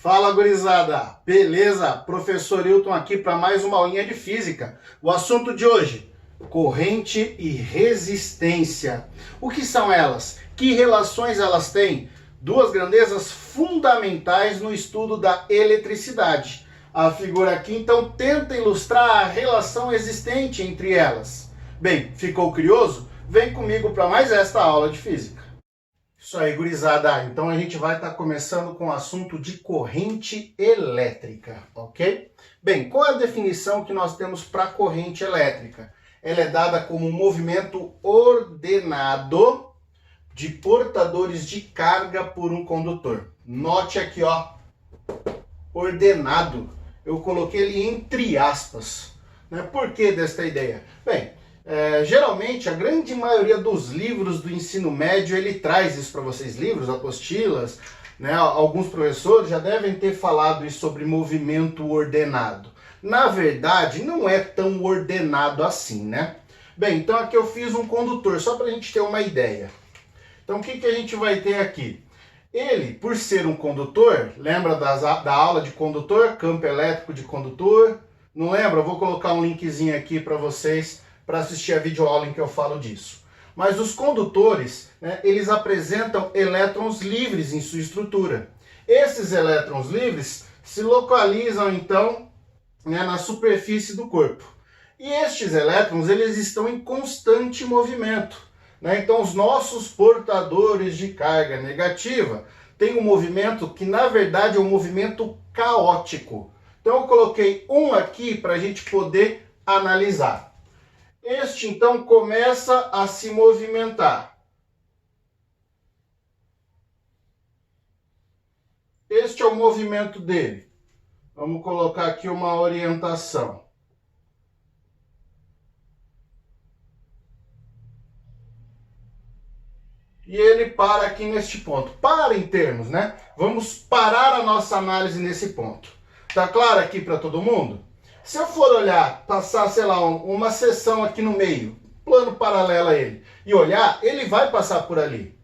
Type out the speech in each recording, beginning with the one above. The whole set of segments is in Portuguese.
Fala, gurizada! Beleza? Professor Hilton aqui para mais uma aulinha de física. O assunto de hoje, corrente e resistência. O que são elas? Que relações elas têm? Duas grandezas fundamentais no estudo da eletricidade. A figura aqui, então, tenta ilustrar a relação existente entre elas. Bem, ficou curioso? Vem comigo para mais esta aula de física. Isso aí, gurizada. Então a gente vai estar começando com o assunto de corrente elétrica, ok? Bem, qual é a definição que nós temos para corrente elétrica? Ela é dada como um movimento ordenado de portadores de carga por um condutor. Note aqui, ó, ordenado. Eu coloquei ele entre aspas. Né? Por que desta ideia? Bem, geralmente a grande maioria dos livros do ensino médio ele traz isso para vocês, livros, apostilas, né? Alguns professores já devem ter falado isso sobre movimento ordenado. Na verdade, não é tão ordenado assim, né? Bem, então aqui eu fiz um condutor, só para a gente ter uma ideia. Então o que a gente vai ter aqui? Ele, por ser um condutor, lembra da aula de condutor, campo elétrico de condutor? Não lembra? Eu vou colocar um linkzinho aqui para vocês, para assistir a videoaula em que eu falo disso. Mas os condutores, né, eles apresentam elétrons livres em sua estrutura. Esses elétrons livres se localizam, então, né, na superfície do corpo. E estes elétrons, eles estão em constante movimento. Né? Então, os nossos portadores de carga negativa têm um movimento que, na verdade, é um movimento caótico. Então, eu coloquei um aqui para a gente poder analisar. Este, então, começa a se movimentar. Este é o movimento dele. Vamos colocar aqui uma orientação. E ele para aqui neste ponto. Para em termos, né? Vamos parar a nossa análise nesse ponto. Tá claro aqui para todo mundo? Se eu for olhar, passar, sei lá, uma seção aqui no meio, plano paralelo a ele, e olhar, ele vai passar por ali.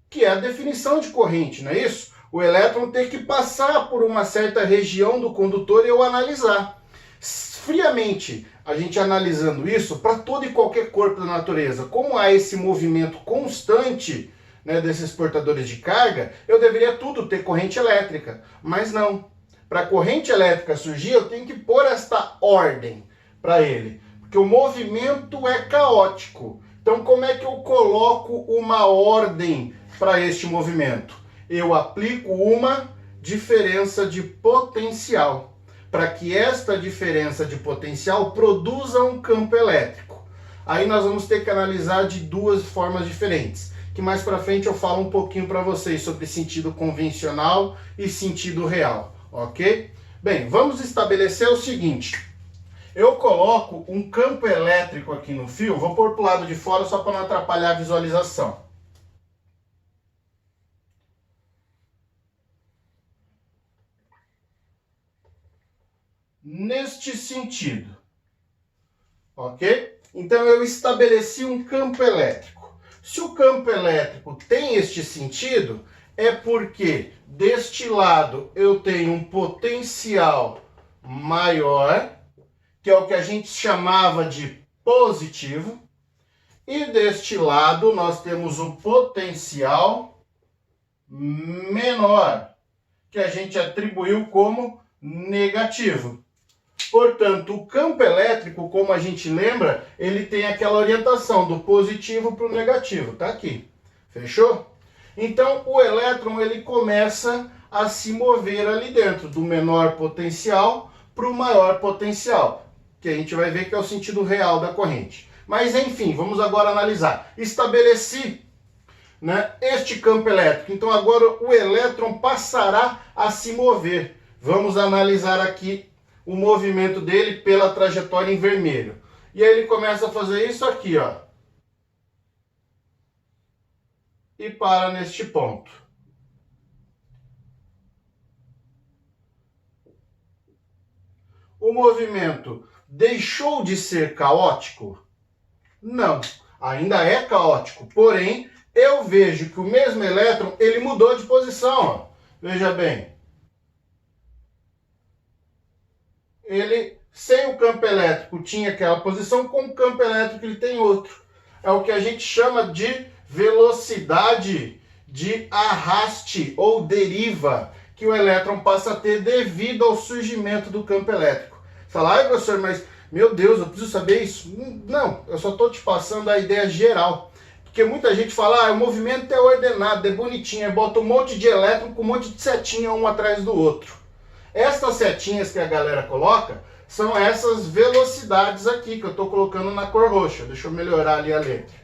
Que é a definição de corrente, não é isso? O elétron tem que passar por uma certa região do condutor e eu analisar. Friamente, a gente analisando isso, para todo e qualquer corpo da natureza, como há esse movimento constante, né, desses portadores de carga, eu deveria tudo ter corrente elétrica, mas não. Para a corrente elétrica surgir, eu tenho que pôr esta ordem para ele, porque o movimento é caótico. Então, como é que eu coloco uma ordem para este movimento? Eu aplico uma diferença de potencial, para que esta diferença de potencial produza um campo elétrico. Aí nós vamos ter que analisar de duas formas diferentes, que mais para frente eu falo um pouquinho para vocês sobre sentido convencional e sentido real. Ok? Bem, vamos estabelecer o seguinte. Eu coloco um campo elétrico aqui no fio, vou pôr para o lado de fora só para não atrapalhar a visualização. Neste sentido. Ok? Então eu estabeleci um campo elétrico. Se o campo elétrico tem este sentido, é porque deste lado eu tenho um potencial maior, que é o que a gente chamava de positivo, e deste lado nós temos um potencial menor, que a gente atribuiu como negativo. Portanto, o campo elétrico, como a gente lembra, ele tem aquela orientação do positivo para o negativo, tá aqui. Fechou? Então, o elétron ele começa a se mover ali dentro, do menor potencial para o maior potencial, que a gente vai ver que é o sentido real da corrente. Mas, enfim, vamos agora analisar. Estabeleci, né, este campo elétrico. Então, agora o elétron passará a se mover. Vamos analisar aqui o movimento dele pela trajetória em vermelho. E aí ele começa a fazer isso aqui, ó. E para neste ponto. O movimento deixou de ser caótico? Não, ainda é caótico. Porém, eu vejo que o mesmo elétron ele mudou de posição. Ó. Veja bem. ele, sem o campo elétrico, tinha aquela posição, com o campo elétrico ele tem outro. É o que a gente chama de velocidade de arraste ou deriva que o elétron passa a ter devido ao surgimento do campo elétrico. Você fala, ai professor, mas meu Deus, eu preciso saber isso? Não, eu só estou te passando a ideia geral. Porque muita gente fala, o movimento é ordenado, é bonitinho, aí bota um monte de elétron com um monte de setinha um atrás do outro. Essas setinhas que a galera coloca são essas velocidades aqui que eu estou colocando na cor roxa. Deixa eu melhorar ali a letra.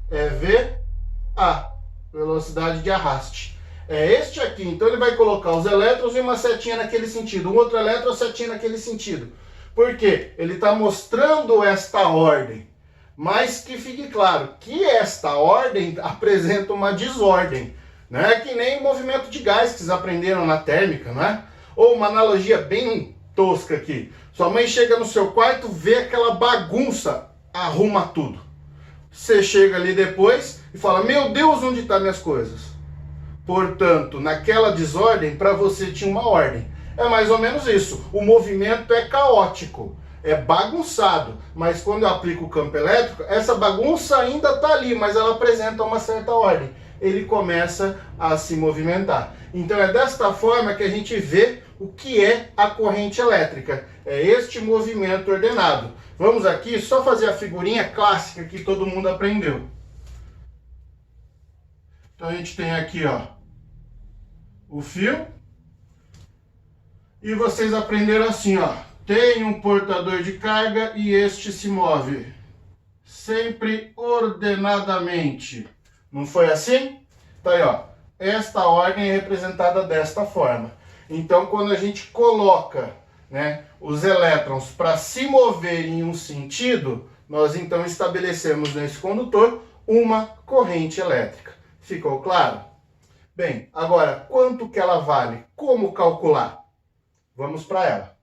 É VA, velocidade de arraste. É este aqui, então ele vai colocar os elétrons e uma setinha naquele sentido, um outro elétron, setinha naquele sentido. Por quê? Ele está mostrando esta ordem. Mas que fique claro que esta ordem apresenta uma desordem. Não é que nem o movimento de gás que vocês aprenderam na térmica, não é? Ou uma analogia bem tosca aqui. Sua mãe chega no seu quarto, vê aquela bagunça, arruma tudo. Você chega ali depois e fala, meu Deus, onde estão minhas coisas? Portanto, naquela desordem, para você tinha uma ordem. É mais ou menos isso. O movimento é caótico, é bagunçado. Mas quando eu aplico o campo elétrico, essa bagunça ainda está ali, mas ela apresenta uma certa ordem. Ele começa a se movimentar. Então é desta forma que a gente vê o que é a corrente elétrica. É este movimento ordenado. Vamos aqui só fazer a figurinha clássica que todo mundo aprendeu. Então a gente tem aqui, ó, o fio. E vocês aprenderam assim, ó. Tem um portador de carga e este se move sempre ordenadamente. Não foi assim? Tá aí, ó. Esta ordem é representada desta forma. Então, quando a gente coloca, né, os elétrons para se mover em um sentido, nós então estabelecemos nesse condutor uma corrente elétrica. Ficou claro? Bem, agora, quanto que ela vale? Como calcular? Vamos para ela.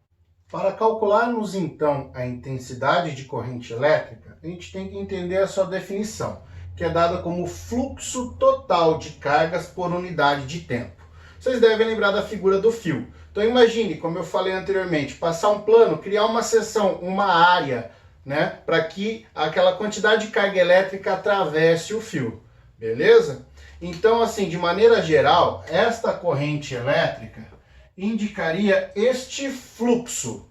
Para calcularmos então a intensidade de corrente elétrica, a gente tem que entender a sua definição, que é dada como fluxo total de cargas por unidade de tempo. Vocês devem lembrar da figura do fio. Então imagine, como eu falei anteriormente, passar um plano, criar uma seção, uma área, né, para que aquela quantidade de carga elétrica atravesse o fio. Beleza? Então, assim, de maneira geral, esta corrente elétrica indicaria este fluxo,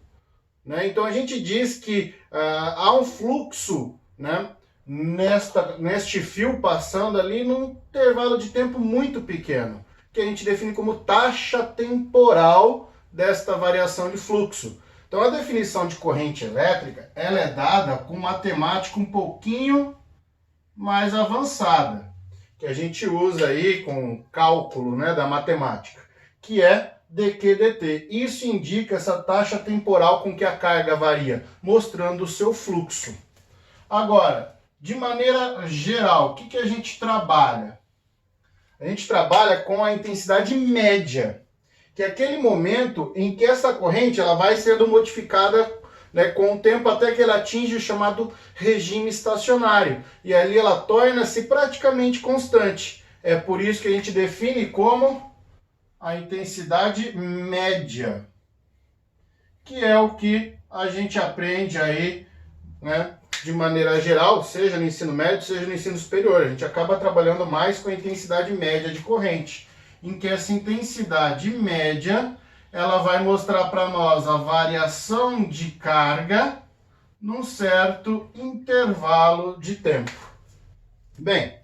né? Então a gente diz que há um fluxo, né, neste fio passando ali num intervalo de tempo muito pequeno, que a gente define como taxa temporal desta variação de fluxo. Então a definição de corrente elétrica, ela é dada com matemática um pouquinho mais avançada, que a gente usa aí com cálculo, né, da matemática, que é dQ/dt. Isso indica essa taxa temporal com que a carga varia, mostrando o seu fluxo. Agora, de maneira geral, o que a gente trabalha? A gente trabalha com a intensidade média, que é aquele momento em que essa corrente ela vai sendo modificada, né, com o tempo até que ela atinge o chamado regime estacionário. E ali ela torna-se praticamente constante. É por isso que a gente define como a intensidade média, que é o que a gente aprende aí, né, de maneira geral, seja no ensino médio, seja no ensino superior. A gente acaba trabalhando mais com a intensidade média de corrente, em que essa intensidade média ela vai mostrar para nós a variação de carga num certo intervalo de tempo. Bem,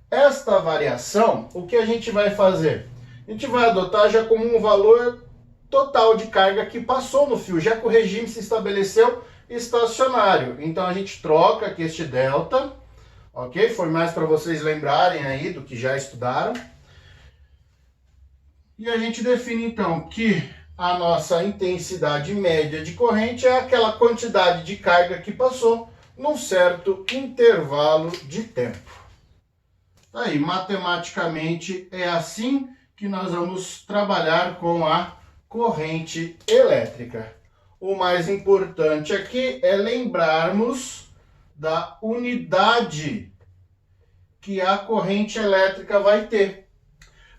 esta variação, o que a gente vai fazer? A gente vai adotar já como um valor total de carga que passou no fio, já que o regime se estabeleceu estacionário. Então a gente troca aqui este delta, ok? Foi mais para vocês lembrarem aí do que já estudaram. E a gente define então que a nossa intensidade média de corrente é aquela quantidade de carga que passou num certo intervalo de tempo. Aí, matematicamente é assim que nós vamos trabalhar com a corrente elétrica. O mais importante aqui é lembrarmos da unidade que a corrente elétrica vai ter.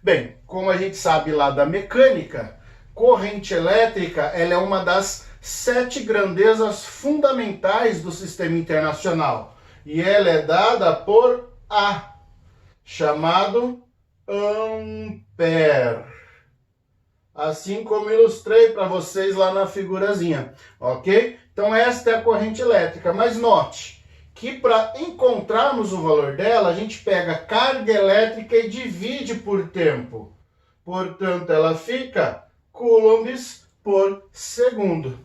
Bem, como a gente sabe lá da mecânica, corrente elétrica ela é uma das 7 grandezas fundamentais do sistema internacional. E ela é dada por A, chamado ampere. Assim como ilustrei para vocês lá na figurazinha, ok? Então esta é a corrente elétrica, mas note que para encontrarmos o valor dela, a gente pega a carga elétrica e divide por tempo. Portanto, ela fica coulombs por segundo.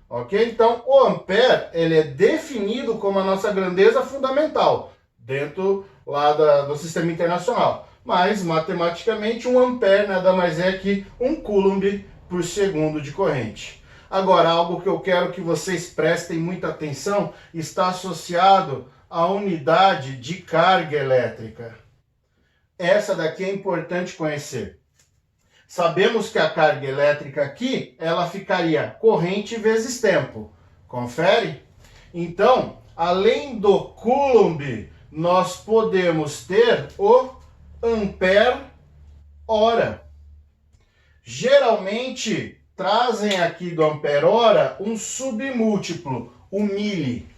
Ok? Então, o ampere, ele é definido como a nossa grandeza fundamental dentro lá do sistema internacional. Mas, matematicamente, um ampere nada mais é que um coulomb por segundo de corrente. Agora, algo que eu quero que vocês prestem muita atenção está associado à unidade de carga elétrica. Essa daqui é importante conhecer. Sabemos que a carga elétrica aqui, ela ficaria corrente vezes tempo. Confere? Então, além do coulomb, nós podemos ter o ampere hora. Geralmente, trazem aqui do ampere hora um submúltiplo, o milli.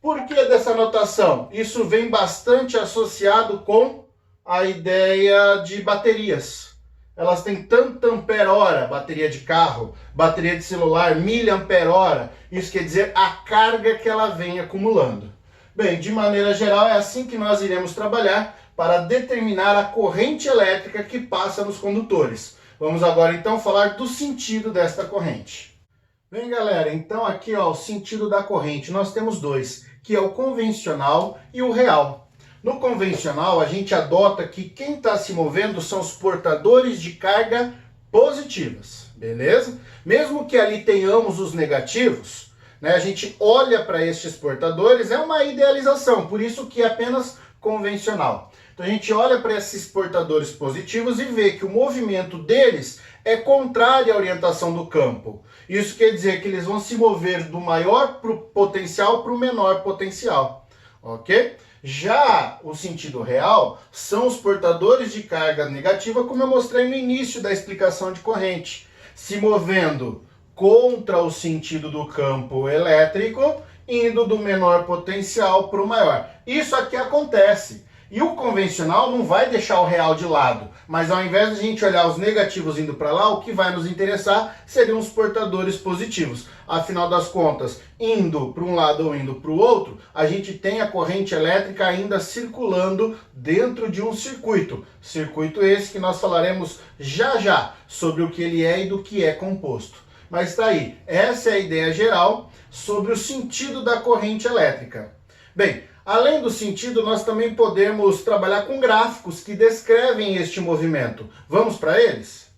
Por que dessa notação? Isso vem bastante associado com a ideia de baterias. Elas têm tanto ampere hora, bateria de carro, bateria de celular, miliampere hora. Isso quer dizer a carga que ela vem acumulando. Bem, de maneira geral, é assim que nós iremos trabalhar para determinar a corrente elétrica que passa nos condutores. Vamos agora então falar do sentido desta corrente. Bem, galera, então aqui ó, o sentido da corrente, nós temos dois, que é o convencional e o real. No convencional, a gente adota que quem está se movendo são os portadores de carga positivas, beleza? Mesmo que ali tenhamos os negativos, né, a gente olha para estes portadores, é uma idealização, por isso que é apenas convencional. Então a gente olha para esses portadores positivos e vê que o movimento deles é contrário à orientação do campo. Isso quer dizer que eles vão se mover do maior potencial para o menor potencial, ok? Já o sentido real são os portadores de carga negativa, como eu mostrei no início da explicação de corrente, se movendo contra o sentido do campo elétrico, indo do menor potencial para o maior. Isso aqui acontece. E o convencional não vai deixar o real de lado, mas ao invés de a gente olhar os negativos indo para lá, o que vai nos interessar seriam os portadores positivos. Afinal das contas, indo para um lado ou indo para o outro, a gente tem a corrente elétrica ainda circulando dentro de um circuito. Circuito esse que nós falaremos já já sobre o que ele é e do que é composto. Mas está aí, essa é a ideia geral sobre o sentido da corrente elétrica. Bem, além do sentido, nós também podemos trabalhar com gráficos que descrevem este movimento. Vamos para eles?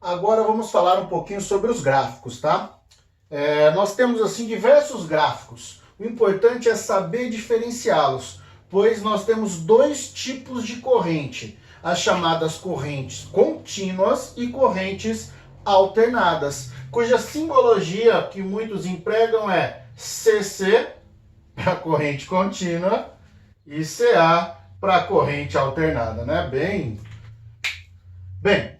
Agora vamos falar um pouquinho sobre os gráficos, tá? Nós temos assim diversos gráficos. O importante é saber diferenciá-los, pois nós temos dois tipos de corrente. As chamadas correntes contínuas e correntes alternadas, cuja simbologia que muitos empregam é CC, para a corrente contínua, e CA para a corrente alternada, né? Bem,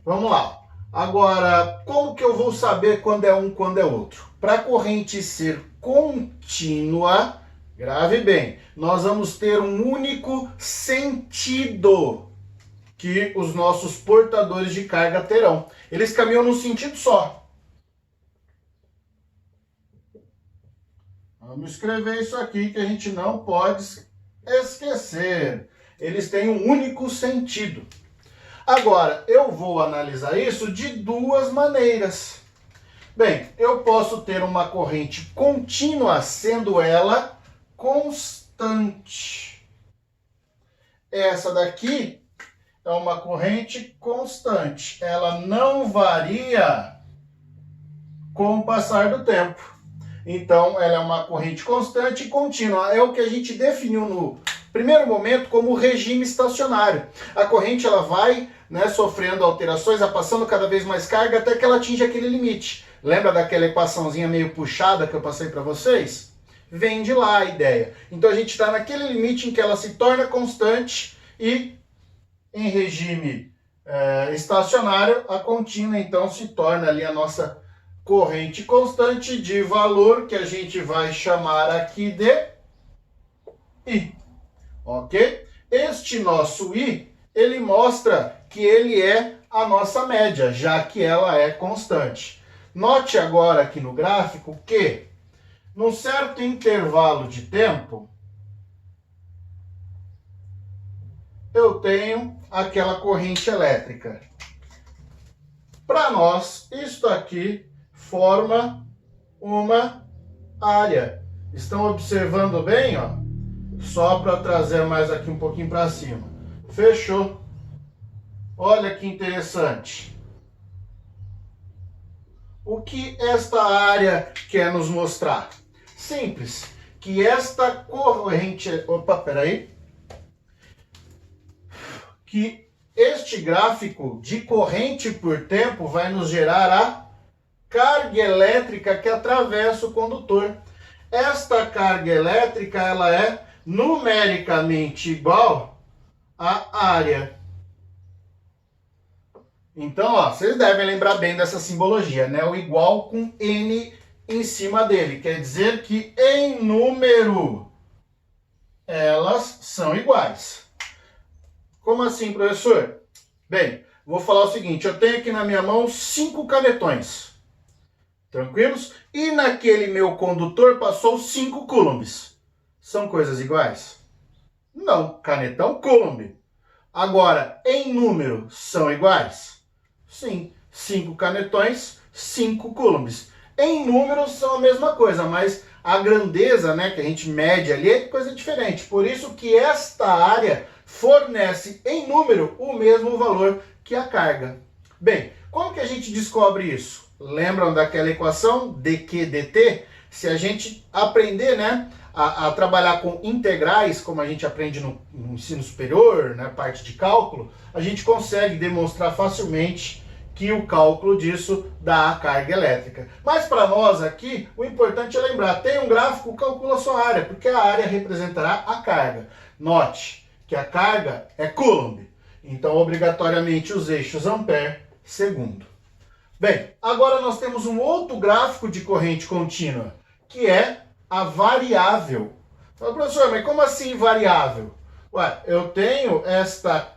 vamos lá. Agora, como que eu vou saber quando é um, quando é outro? Para a corrente ser contínua, grave bem, nós vamos ter um único sentido que os nossos portadores de carga terão. Eles caminham num sentido só. Vamos escrever isso aqui que a gente não pode esquecer. Eles têm um único sentido. Agora, eu vou analisar isso de duas maneiras. Bem, eu posso ter uma corrente contínua, sendo ela constante. Essa daqui é uma corrente constante. Ela não varia com o passar do tempo. Então, ela é uma corrente constante e contínua. É o que a gente definiu no primeiro momento como regime estacionário. A corrente ela vai, né, sofrendo alterações, passando cada vez mais carga até que ela atinge aquele limite. Lembra daquela equaçãozinha meio puxada que eu passei para vocês? Vem de lá a ideia. Então, a gente está naquele limite em que ela se torna constante e em regime estacionário, a contínua então se torna ali a nossa corrente constante de valor que a gente vai chamar aqui de I, ok? Este nosso I, ele mostra que ele é a nossa média, já que ela é constante. Note agora aqui no gráfico que, num certo intervalo de tempo, eu tenho aquela corrente elétrica. Para nós, isto aqui forma uma área. Estão observando bem, ó? Só para trazer mais aqui um pouquinho para cima. Fechou. Olha que interessante. O que esta área quer nos mostrar? Simples. Que esta corrente... Opa, peraí. Que este gráfico de corrente por tempo vai nos gerar a carga elétrica que atravessa o condutor. Esta carga elétrica, ela é numericamente igual à área. Então, ó, vocês devem lembrar bem dessa simbologia, né? O igual com N em cima dele. Quer dizer que em número elas são iguais. Como assim, professor? Bem, vou falar o seguinte, eu tenho aqui na minha mão 5 canetões. Tranquilos? E naquele meu condutor passou 5 coulombs. São coisas iguais? Não, canetão coulomb. Agora, em número, são iguais? Sim, 5 canetões, 5 coulombs. Em número são a mesma coisa, mas a grandeza, né, que a gente mede ali é coisa diferente. Por isso que esta área fornece em número o mesmo valor que a carga. Bem, como que a gente descobre isso? Lembram daquela equação dq dt? Se a gente aprender, né, a trabalhar com integrais, como a gente aprende no ensino superior, né, parte de cálculo, a gente consegue demonstrar facilmente que o cálculo disso dá a carga elétrica. Mas para nós aqui, o importante é lembrar, tem um gráfico, calcula a sua área, porque a área representará a carga. Note que a carga é coulomb, então obrigatoriamente os eixos ampere segundo. Bem, agora nós temos um outro gráfico de corrente contínua, que é a variável. Fala, professor, mas como assim variável? Ué, eu tenho esta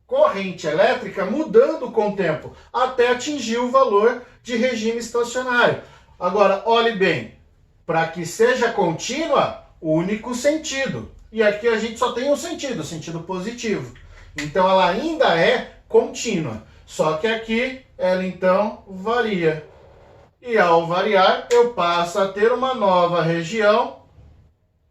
corrente elétrica mudando com o tempo, até atingir o valor de regime estacionário. Agora, olhe bem, para que seja contínua, único sentido. E aqui a gente só tem um sentido, sentido positivo. Então ela ainda é contínua, só que aqui ela então varia. E ao variar, eu passo a ter uma nova região,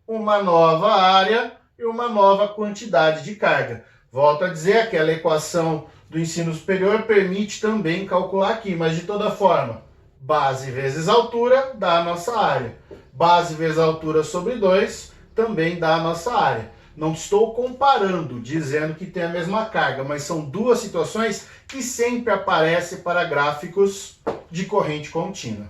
uma nova área e uma nova quantidade de carga. Volto a dizer, aquela equação do ensino superior permite também calcular aqui, mas de toda forma, base vezes altura dá a nossa área. Base vezes altura sobre 2 também dá a nossa área. Não estou comparando, dizendo que tem a mesma carga, mas são duas situações que sempre aparecem para gráficos de corrente contínua.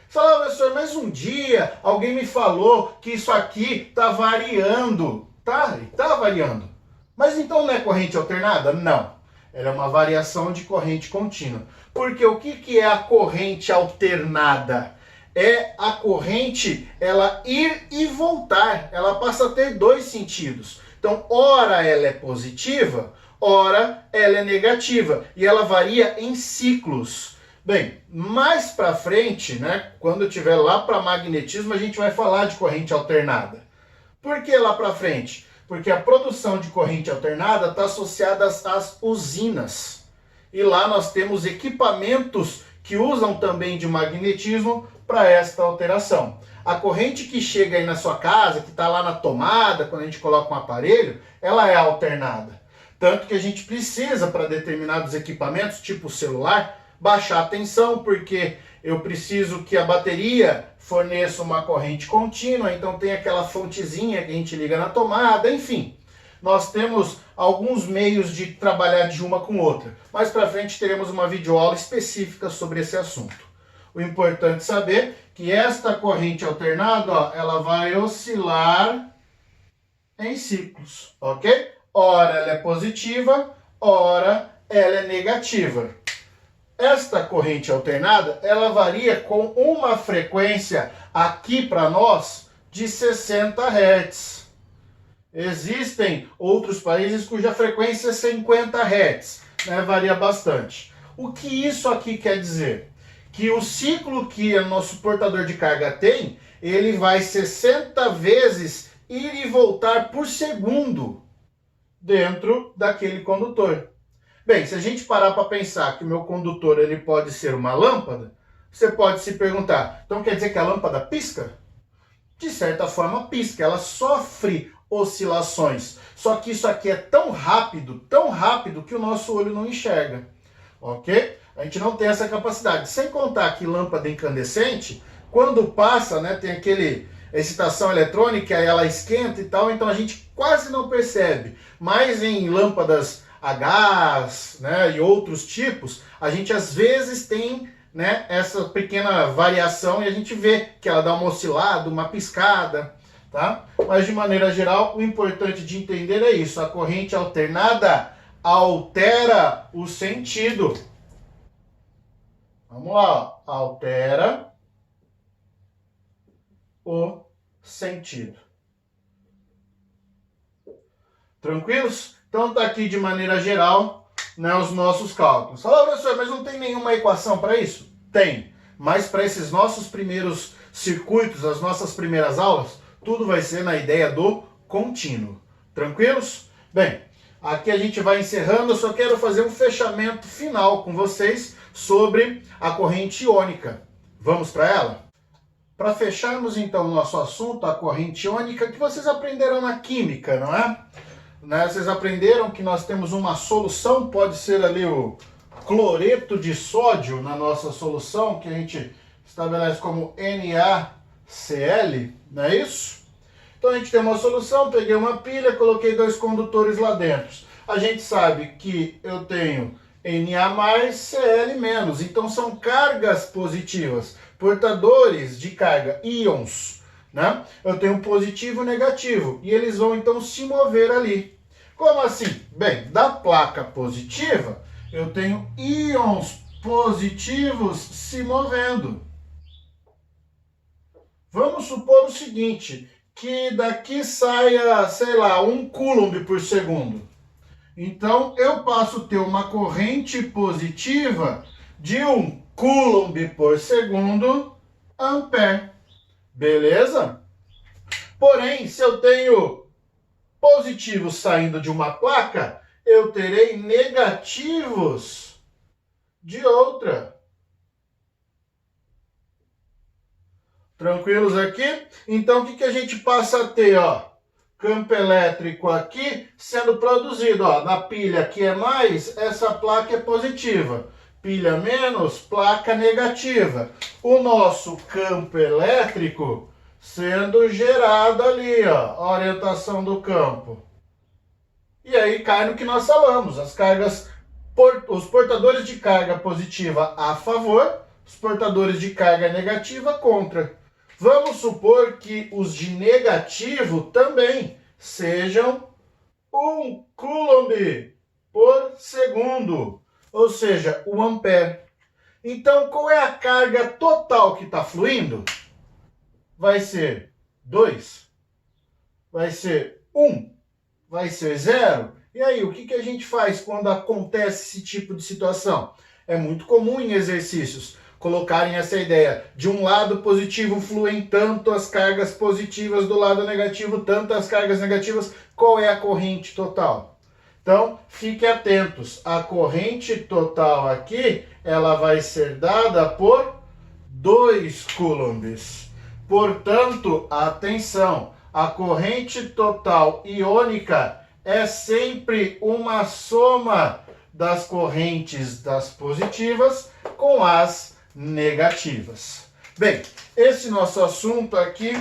Fala, professor, mas um dia alguém me falou que isso aqui está variando. Tá variando. Mas então não é corrente alternada? Não. Ela é uma variação de corrente contínua. Porque o que é a corrente alternada? É a corrente, ela ir e voltar. Ela passa a ter dois sentidos. Então, ora ela é positiva, ora ela é negativa. E ela varia em ciclos. Bem, mais para frente, né, quando eu estiver lá para magnetismo, a gente vai falar de corrente alternada. Por que lá para frente? Porque a produção de corrente alternada está associada às usinas. E lá nós temos equipamentos que usam também de magnetismo para esta alteração. A corrente que chega aí na sua casa, que está lá na tomada, quando a gente coloca um aparelho, ela é alternada. Tanto que a gente precisa, para determinados equipamentos, tipo celular, baixar a tensão, porque eu preciso que a bateria forneça uma corrente contínua, então tem aquela fontezinha que a gente liga na tomada, enfim. Nós temos alguns meios de trabalhar de uma com outra. Mais para frente teremos uma videoaula específica sobre esse assunto. O importante é saber que esta corrente alternada, ó, ela vai oscilar em ciclos, ok? Ora ela é positiva, ora ela é negativa. esta corrente alternada, ela varia com uma frequência aqui para nós de 60 Hz. Existem outros países cuja frequência é 50 Hz, né? Varia bastante. O que isso aqui quer dizer? Que o ciclo que o nosso portador de carga tem, ele vai 60 vezes ir e voltar por segundo dentro daquele condutor. Bem, se a gente parar para pensar que o meu condutor ele pode ser uma lâmpada, você pode se perguntar, então quer dizer que a lâmpada pisca? De certa forma pisca, ela sofre oscilações. Só que isso aqui é tão rápido que o nosso olho não enxerga. Ok? A gente não tem essa capacidade. Sem contar que lâmpada incandescente, quando passa, né, tem aquele excitação eletrônica, aí ela esquenta e tal, então a gente quase não percebe. Mas em lâmpadas a gás, né, e outros tipos, a gente às vezes tem, né, essa pequena variação e a gente vê que ela dá uma oscilada, uma piscada, tá? Mas de maneira geral, o importante de entender é isso, a corrente alternada altera o sentido. Vamos lá, ó. Altera o sentido. Tranquilos? Então tá aqui de maneira geral, né, os nossos cálculos. Fala, professor, mas não tem nenhuma equação para isso? Tem, mas para esses nossos primeiros circuitos, as nossas primeiras aulas, tudo vai ser na ideia do contínuo. Tranquilos? Bem, aqui a gente vai encerrando, eu só quero fazer um fechamento final com vocês sobre a corrente iônica. Vamos para ela? Para fecharmos então o nosso assunto, a corrente iônica, que vocês aprenderam na química, não é? Né? Vocês aprenderam que nós temos uma solução, pode ser ali o cloreto de sódio na nossa solução, que a gente estabelece como NaCl, não é isso? Então a gente tem uma solução, peguei uma pilha, coloquei 2 condutores lá dentro. A gente sabe que eu tenho Na mais Cl menos, então são cargas positivas, portadores de carga, íons. Né? Eu tenho positivo e negativo, e eles vão então se mover ali. Como assim? Bem, da placa positiva, eu tenho íons positivos se movendo. Vamos supor o seguinte, que daqui saia, sei lá, 1 coulomb por segundo. Então, eu passo a ter uma corrente positiva de 1 coulomb por segundo, ampere. Beleza? Porém, se eu tenho positivos saindo de uma placa, eu terei negativos de outra. Tranquilos aqui? Então, o que a gente passa a ter, ó? Campo elétrico aqui sendo produzido, ó. Na pilha que é mais, essa placa é positiva. Pilha menos, placa negativa. O nosso campo elétrico sendo gerado ali, ó, a orientação do campo. E aí cai no que nós falamos, as cargas, os portadores de carga positiva a favor, os portadores de carga negativa contra. Vamos supor que os de negativo também sejam 1 coulomb por segundo. Ou seja, o ampere. Então, qual é a carga total que está fluindo? Vai ser 2, vai ser 1, vai ser 0. E aí, o que a gente faz quando acontece esse tipo de situação? É muito comum em exercícios colocarem essa ideia. De um lado positivo fluem tanto as cargas positivas, do lado negativo tanto as cargas negativas. Qual é a corrente total? Então, fiquem atentos. A corrente total aqui, ela vai ser dada por 2 coulombs. Portanto, atenção, a corrente total iônica é sempre uma soma das correntes das positivas com as negativas. Bem, esse nosso assunto aqui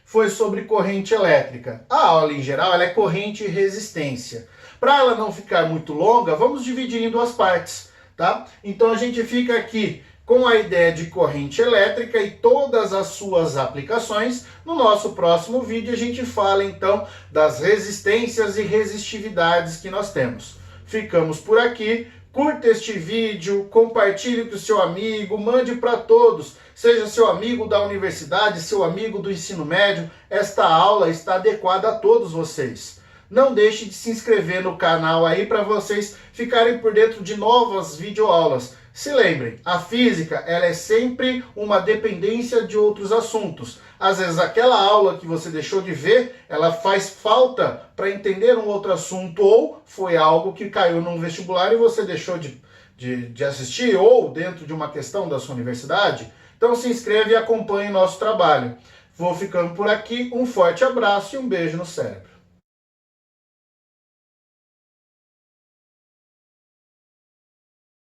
foi sobre corrente elétrica. A aula em geral ela é corrente e resistência. Para ela não ficar muito longa, vamos dividir em 2 partes, tá? Então a gente fica aqui com a ideia de corrente elétrica e todas as suas aplicações. No nosso próximo vídeo a gente fala então das resistências e resistividades que nós temos. Ficamos por aqui. Curta este vídeo, compartilhe com o seu amigo, mande para todos. Seja seu amigo da universidade, seu amigo do ensino médio. Esta aula está adequada a todos vocês. Não deixe de se inscrever no canal aí para vocês ficarem por dentro de novas videoaulas. Se lembrem, a física ela é sempre uma dependência de outros assuntos. Às vezes aquela aula que você deixou de ver, ela faz falta para entender um outro assunto, ou foi algo que caiu num vestibular e você deixou de assistir, ou dentro de uma questão da sua universidade. Então se inscreve e acompanhe nosso trabalho. Vou ficando por aqui, um forte abraço e um beijo no cérebro.